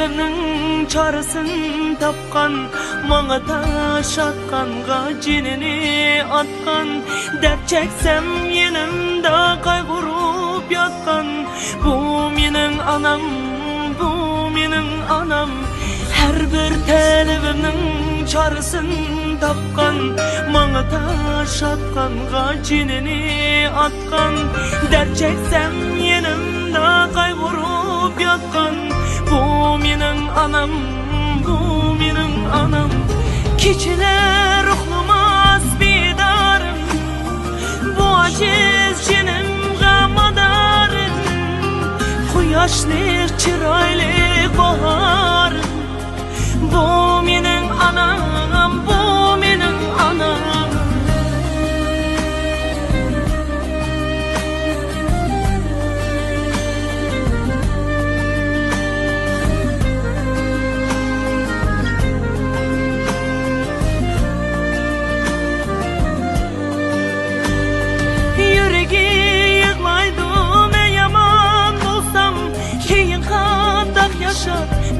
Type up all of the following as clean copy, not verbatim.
televimning çarasın tapkan, maňa taş atkanга jinini atkan, dep çeksem yenimde kaygırup yatkan. Bu mening anam, bu mening anam, her bir televimning çarasın tapkan, maňa taş atkanga jinini atkan, dep çeksem yenimde kaygırup yatkan. Bu mening anam, bu mening anam, keçiler ruhlumas bedarım, bu aciz jinim gamadarım, quyoshlik chiroylik baharım. Bu mening anam, bu mening anam.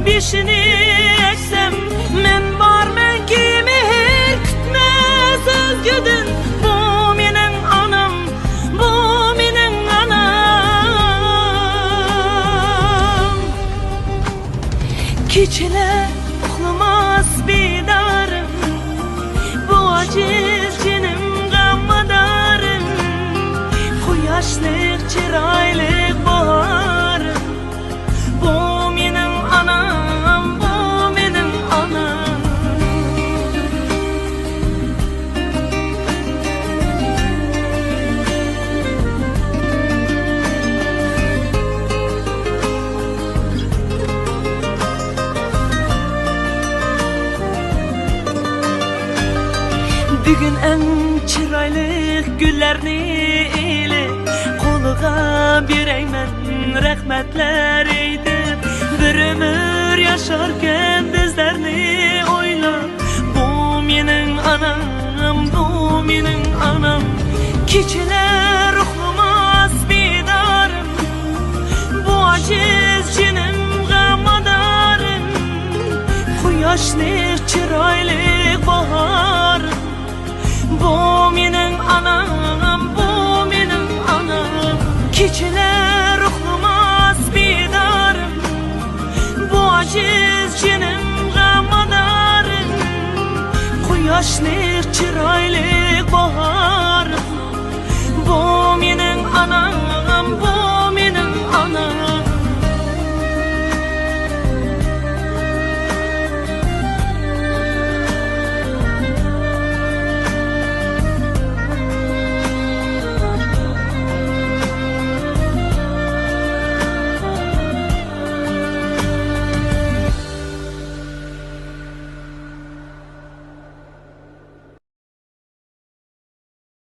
Beşini eksem men barmen ki mehir kütmez özgüdün. Bu mening anam, bu mening anam, keçiler uxlamas bedarım, bu aciz jinim gammadarım, quyoshlik chiroylik baharım. Bu mening anam, bu mening anam. Bugün en chiroylik gullarni eli qo'liga berayman rahmatlar eytib. Bir ömür yaşarken bizlerni oylab. Bu mening anam, bu mening anam, keçiler ruhlumas bedarım, bu aciz jinim gamadarım, quyoshlik chiroylik baharım. Bu mening anam, bu mening anam, keçiler ruhlumas bedarım, bu aciz jinim gamadarım, quyoshlik chiroylik baharım. Bu mening anam.